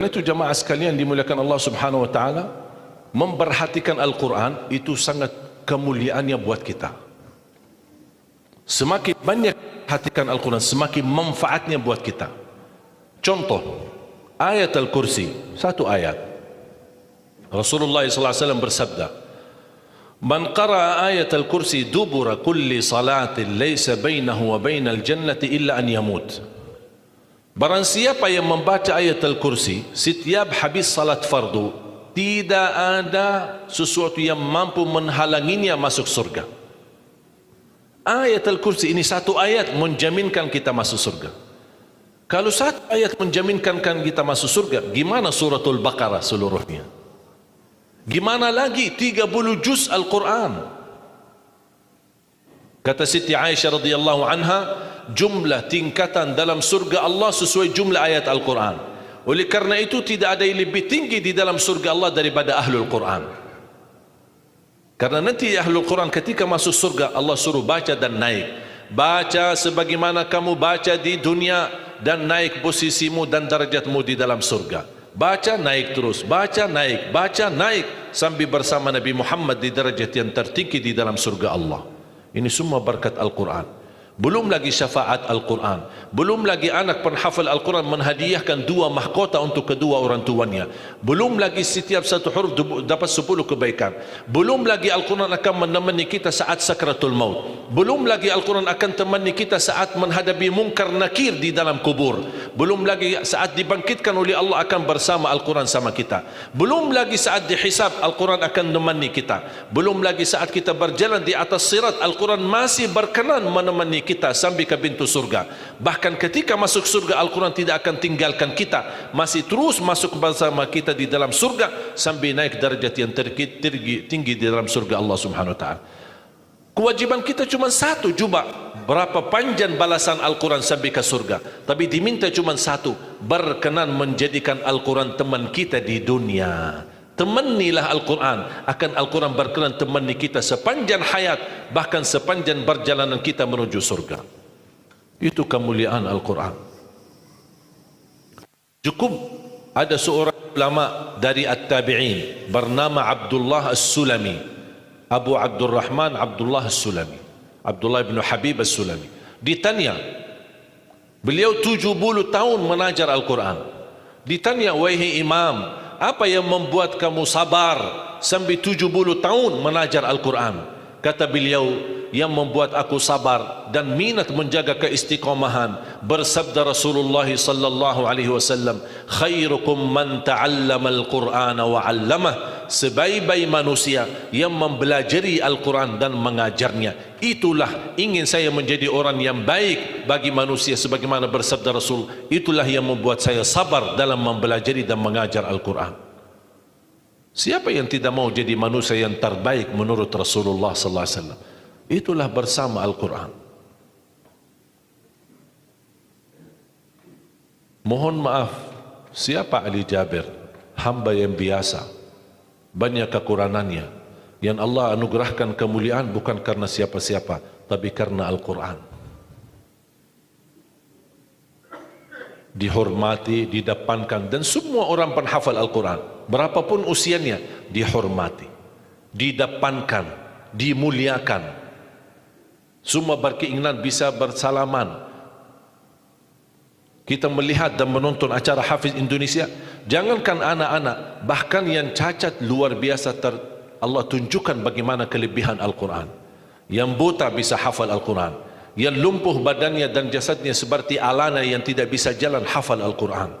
Itu jamaah sekalian dimuliakan Allah Subhanahu wa taala, memperhatikan Al-Quran itu sangat kemuliaannya buat kita. Semakin banyak perhatikan Al-Quran, semakin manfaatnya buat kita. Contoh, ayat Al-Kursi, satu ayat. Rasulullah SAW bersabda, "Man qara'a ayat Al-Kursi dubura kulli salatin laysa bainahu wa bainal jannati illa an yamut." Barang siapa yang membaca ayat Al-Kursi setiap habis salat fardu, tidak ada sesuatu yang mampu menghalanginya masuk surga. Ayat Al-Kursi ini satu ayat menjaminkan kita masuk surga. Kalau satu ayat menjaminkan kita masuk surga, gimana suratul Baqarah seluruhnya? Gimana lagi 30 juz Al-Quran? Kata Siti Aisyah radhiyallahu anha, jumlah tingkatan dalam surga Allah sesuai jumlah ayat Al-Quran. Oleh karena itu tidak ada yang lebih tinggi di dalam surga Allah daripada Ahlul Quran. Karena nanti Ahlul Quran ketika masuk surga, Allah suruh baca dan naik. Baca sebagaimana kamu baca di dunia dan naik posisimu dan darajatmu di dalam surga. Baca naik terus, baca naik sampai bersama Nabi Muhammad di darajat yang tertinggi di dalam surga Allah. Ini semua berkat Al-Quran. Belum lagi syafaat Al-Quran, belum lagi anak penghafal Al-Quran menghadiahkan 2 mahkota untuk kedua orang tuanya, belum lagi setiap satu huruf dapat 10 kebaikan, belum lagi Al-Quran akan menemani kita saat sakratul maut, belum lagi Al-Quran akan temani kita saat menghadapi mungkar nakir di dalam kubur, belum lagi saat dibangkitkan oleh Allah akan bersama Al-Quran sama kita, belum lagi saat dihisab Al-Quran akan menemani kita, belum lagi saat kita berjalan di atas sirat Al-Quran masih berkenan menemani kita sampai ke pintu surga. Bahkan ketika masuk surga Al-Quran tidak akan tinggalkan kita, masih terus masuk bersama kita di dalam surga sampai naik darjat yang tinggi di dalam surga Allah Subhanahu wa taala. Kewajiban kita cuma satu, coba berapa panjang balasan Al-Quran sampai ke surga, tapi diminta cuma satu, berkenan menjadikan Al-Quran teman kita di dunia. Temanilah Al-Quran, akan Al-Quran berkenan temani kita sepanjang hayat, bahkan sepanjang perjalanan kita menuju surga. Itu kemuliaan Al-Quran. Cukup ada seorang ulama dari At-Tabi'in bernama Abdullah As-Sulami, Abu Abdurrahman Abdullah As-Sulami, Abdullah bin Habib As-Sulami. Ditanya, beliau 70 tahun mengajar Al-Quran. Ditanya, wahai imam, apa yang membuat kamu sabar sampai 70 tahun mengajar Al-Quran? Kata beliau, yang membuat aku sabar dan minat menjaga keistiqomahan, bersabda Rasulullah sallallahu alaihi wasallam, khairukum man ta'allama al-Qur'ana wa 'allamah, sebaik-baik manusia yang mempelajari Al-Quran dan mengajarnya. Itulah ingin saya menjadi orang yang baik bagi manusia, sebagaimana bersabda Rasul, itulah yang membuat saya sabar dalam mempelajari dan mengajar Al-Quran. Siapa yang tidak mau jadi manusia yang terbaik menurut Rasulullah sallallahu alaihi wasallam? Itulah bersama Al-Quran. Mohon maaf, siapa Ali Jabir? Hamba yang biasa, banyak kekurangannya, yang Allah anugerahkan kemuliaan bukan karena siapa-siapa, tapi karena Al-Quran. Dihormati, didepankan, dan semua orang penghafal Al-Quran, berapapun usianya, dihormati, didepankan, dimuliakan. Semua berkeinginan bisa bersalaman. Kita melihat dan menonton acara Hafiz Indonesia, jangankan anak-anak, bahkan yang cacat luar biasa Allah tunjukkan bagaimana kelebihan Al-Quran. Yang buta bisa hafal Al-Quran, yang lumpuh badannya dan jasadnya seperti Alana yang tidak bisa jalan hafal Al-Quran.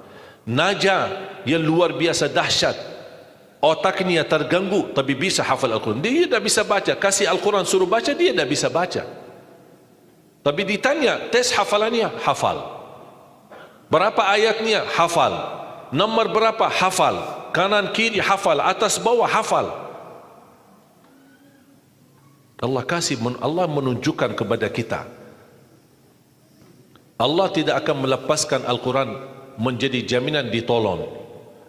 Naja yang luar biasa dahsyat, otaknya terganggu tapi bisa hafal Al-Quran. Dia tidak bisa baca, kasih Al-Quran suruh baca, dia tidak bisa baca. Tapi ditanya tes hafalannya, hafal. Berapa ayatnya? Hafal. Nomor berapa? Hafal. Kanan kiri hafal, atas bawah hafal. Allah menunjukkan kepada kita, Allah tidak akan melepaskan Al-Quran menjadi jaminan ditolong.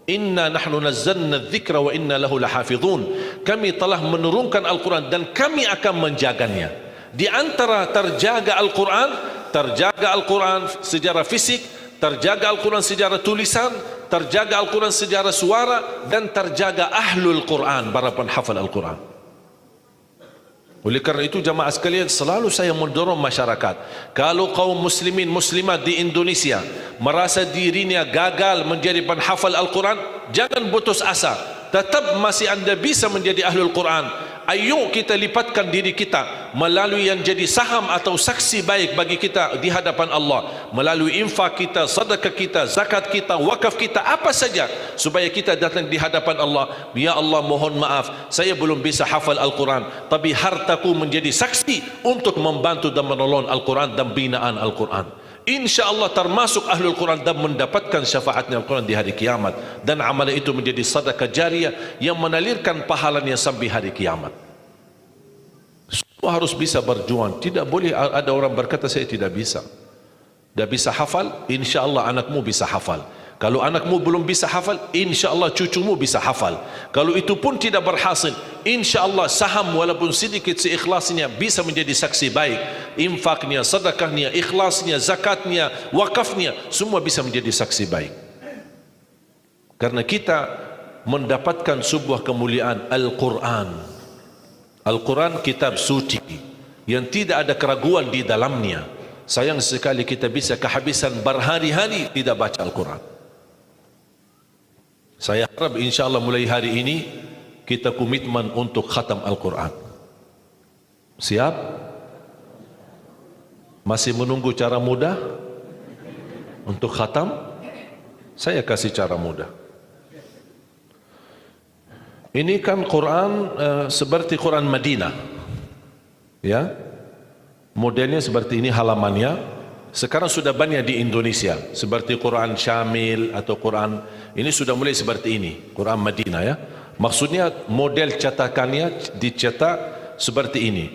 Inna nahnu nazzalna dzikra wa inna lahu lahafizun. Kami telah menurunkan Al-Quran dan kami akan menjaganya. Di antara terjaga Al-Quran secara fisik, terjaga Al-Quran secara tulisan, terjaga Al-Quran secara suara, dan terjaga ahlul Quran, para penghafal Al-Quran. Oleh kerana itu jamaah sekalian, selalu saya mendorong masyarakat, kalau kaum muslimin muslimat di Indonesia merasa dirinya gagal menjadi penghafal Al-Quran, jangan putus asa, tetap masih anda bisa menjadi ahlul Quran. Ayo kita lipatkan diri kita melalui yang jadi saham atau saksi baik bagi kita di hadapan Allah, melalui infak kita, sedekah kita, zakat kita, wakaf kita, apa saja, supaya kita datang di hadapan Allah. Ya Allah, mohon maaf, saya belum bisa hafal Al-Quran, tapi hartaku menjadi saksi untuk membantu dan menolong Al-Quran dan binaan Al-Quran. InsyaAllah termasuk ahlul Quran dan mendapatkan syafaatnya Al-Quran di hari kiamat, dan amalan itu menjadi sedekah jariah yang menalirkan pahalanya sampai hari kiamat. Semua harus bisa berjuang. Tidak boleh ada orang berkata saya tidak bisa hafal. InsyaAllah anakmu bisa hafal. Kalau anakmu belum bisa hafal, InsyaAllah cucumu bisa hafal. Kalau itu pun tidak berhasil, InsyaAllah saham walaupun sedikit seikhlasnya bisa menjadi saksi baik. Infaknya, sedekahnya, ikhlasnya, zakatnya, wakafnya, semua bisa menjadi saksi baik. Karena kita mendapatkan sebuah kemuliaan Al-Quran. Al-Quran kitab suci yang tidak ada keraguan di dalamnya. Sayang sekali kita bisa kehabisan berhari-hari tidak baca Al-Quran. Saya harap insyaAllah mulai hari ini kita komitmen untuk khatam Al-Quran. Siap? Masih menunggu cara mudah untuk khatam? Saya kasih cara mudah. Ini kan Quran seperti Quran Madinah, ya, modelnya seperti ini halamannya. Sekarang sudah banyak di Indonesia, seperti Quran Syamil atau Quran ini sudah mulai seperti ini, Quran Madinah, ya. Maksudnya model cetakannya dicetak seperti ini,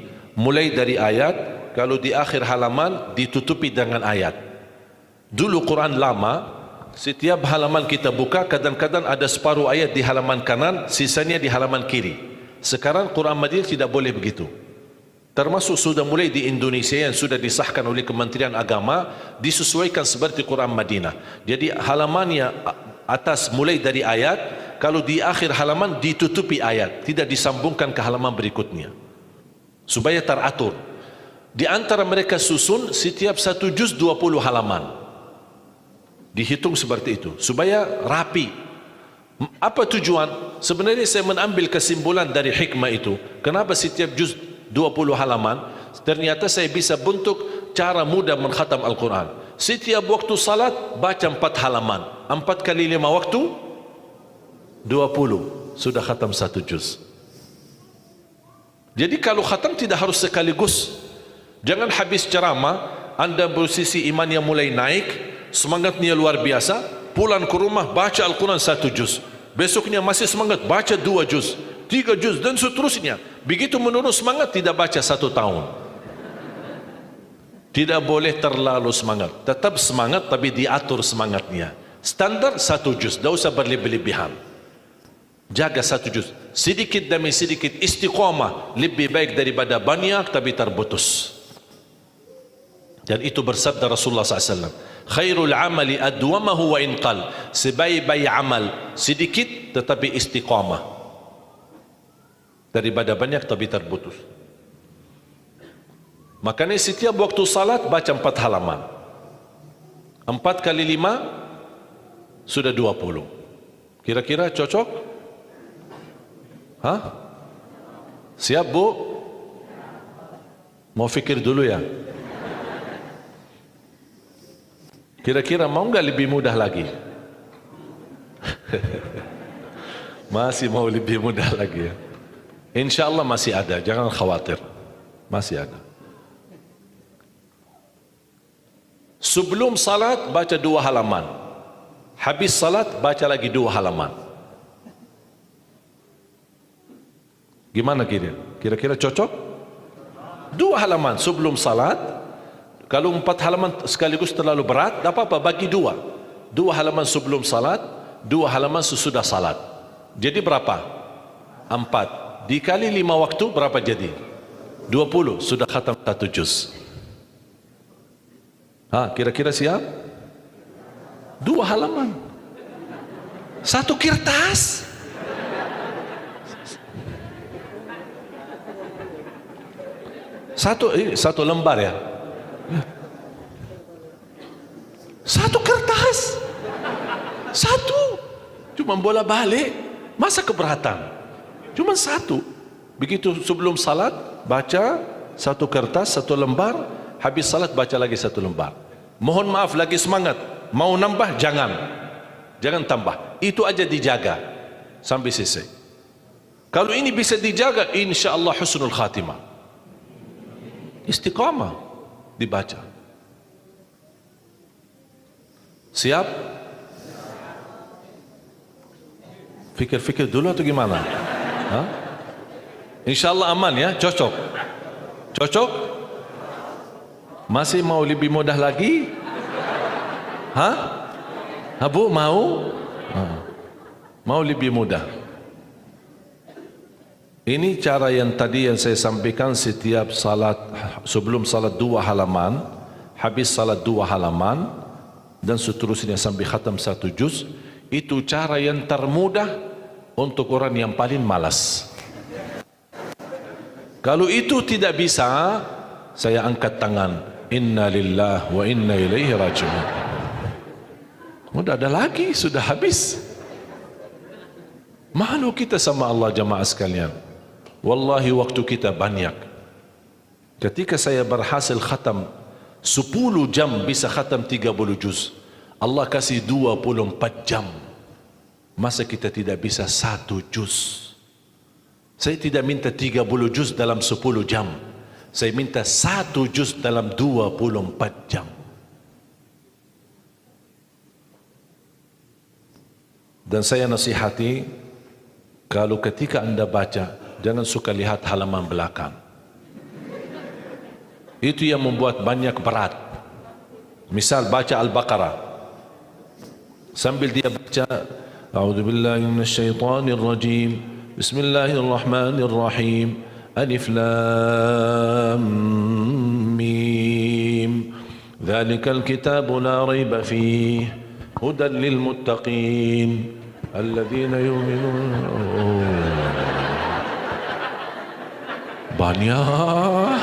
mulai dari ayat, kalau di akhir halaman ditutupi dengan ayat. Dulu Quran lama, setiap halaman kita buka kadang-kadang ada separuh ayat di halaman kanan, sisanya di halaman kiri. Sekarang Quran Madinah tidak boleh begitu. Termasuk sudah mulai di Indonesia yang sudah disahkan oleh Kementerian Agama, disesuaikan seperti Quran Madinah. Jadi halamannya atas mulai dari ayat, kalau di akhir halaman ditutupi ayat, tidak disambungkan ke halaman berikutnya, supaya teratur. Di antara mereka susun setiap satu juz 20 halaman, dihitung seperti itu supaya rapi. Apa tujuan? Sebenarnya saya mengambil kesimpulan dari hikmah itu. Kenapa setiap juz 20 halaman? Ternyata saya bisa bentuk cara mudah mengkhatam Al-Quran. Setiap waktu salat baca 4 halaman, 4 kali 5 waktu 20, sudah khatam 1 juz. Jadi kalau khatam tidak harus sekaligus. Jangan habis ceramah anda posisi iman yang mulai naik, semangatnya luar biasa, pulang ke rumah baca Al-Quran 1 juz, besoknya masih semangat baca 2 juz, 3 juz dan seterusnya. Begitu menurun semangat tidak baca 1 tahun. Tidak boleh terlalu semangat, tetap semangat tapi diatur semangatnya. Standar 1 juz, tidak usah berlebih-lebihan. Jaga 1 juz, sedikit demi sedikit, istiqamah lebih baik daripada banyak tapi terputus. Dan itu bersabda Rasulullah SAW, khairul amali adwamahu wa inqal, sebaik-baik amal sedikit tetapi istiqamah daripada banyak tapi terputus. Makanya setiap waktu salat baca 4 halaman, 4 kali 5 sudah 20. Kira-kira cocok? Hah? Siap bu? Mau fikir dulu ya? Kira-kira mau enggak lebih mudah lagi? Masih mau lebih mudah lagi ya? InsyaAllah masih ada, jangan khawatir, masih ada. Sebelum salat baca 2 halaman, habis salat baca lagi 2 halaman. Gimana kira-kira cocok? 2 halaman sebelum salat. Kalau 4 halaman sekaligus terlalu berat, tak apa-apa, bagi 2. 2 halaman sebelum salat, 2 halaman sesudah salat. Jadi berapa? 4 dikali 5 waktu berapa jadi? 20, sudah khatam 1 juz. Kira-kira siap? 2 halaman. Satu kertas. Satu lembar ya. Satu kertas. Satu. Cuma bola balik. Masa keberatan? Cuma satu. Begitu sebelum salat, baca satu kertas, satu lembar. Habis salat, baca lagi satu lembar. Mohon maaf, lagi semangat. Mau nambah, jangan. Jangan tambah. Itu aja dijaga sampai selesai. Kalau ini bisa dijaga, insya Allah husnul khatimah. Istiqamah dibaca. Siap? Fikir-fikir dulu atau gimana? Hah? Insya Allah aman ya, cocok. Cocok? Masih mau lebih mudah lagi? Hah? Bu, mau? Mau lebih mudah. Ini cara yang tadi yang saya sampaikan, setiap salat, sebelum salat 2 halaman, habis salat 2 halaman, dan seterusnya sampai khatam 1 juz. Itu cara yang termudah untuk orang yang paling malas. Kalau itu tidak bisa, saya angkat tangan. Inna lillahi wa inna ilaihi raji'un. Sudah ada lagi, sudah habis. Malu kita sama Allah jamaah sekalian. Wallahi waktu kita banyak. Ketika saya berhasil khatam 10 jam bisa khatam 30 juz. Allah kasih 24 jam. Masa kita tidak bisa 1 juz? Saya tidak minta 30 juz dalam 10 jam. Saya minta 1 juz dalam 24 jam. Dan saya nasihati, kalau ketika anda baca, jangan suka lihat halaman belakang. Itu yang membuat banyak berat. Misal baca Al-Baqarah, sambil dia baca, A'udzubillahi minasyaitonir rajim, Bismillahirrahmanirrahim, Alif Lam Mim, Dzalikal kitabu la raiba fihi, Hudan lil muttaqin, alladzina yu'minun. Banyak.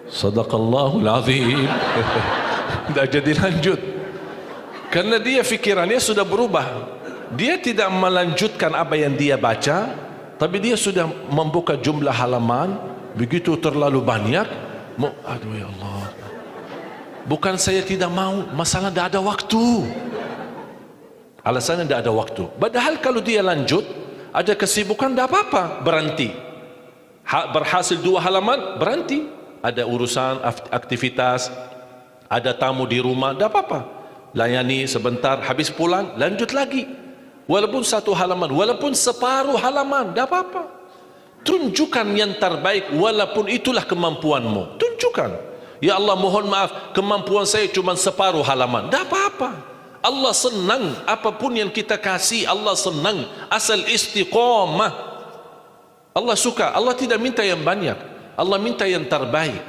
Sadaqallahul azim. Tidak jadi lanjut. Karena dia fikirannya sudah berubah. Dia tidak melanjutkan apa yang dia baca, tapi dia sudah membuka jumlah halaman begitu terlalu banyak. Aduh ya Allah. Bukan saya tidak mau, masalah tidak ada waktu. Alasannya tidak ada waktu. Padahal kalau dia lanjut, ada kesibukan, tidak apa-apa, berhenti. Berhasil 2 halaman, berhenti. Ada urusan, aktivitas, ada tamu di rumah, tidak apa-apa. Layani sebentar, habis pulang, lanjut lagi. Walaupun 1 halaman, walaupun separuh halaman, tidak apa-apa. Tunjukkan yang terbaik, walaupun itulah kemampuanmu. Tunjukkan. Ya Allah, mohon maaf, kemampuan saya cuma separuh halaman. Tak apa-apa. Allah senang apapun yang kita kasih. Allah senang asal istiqamah. Allah suka. Allah tidak minta yang banyak, Allah minta yang terbaik.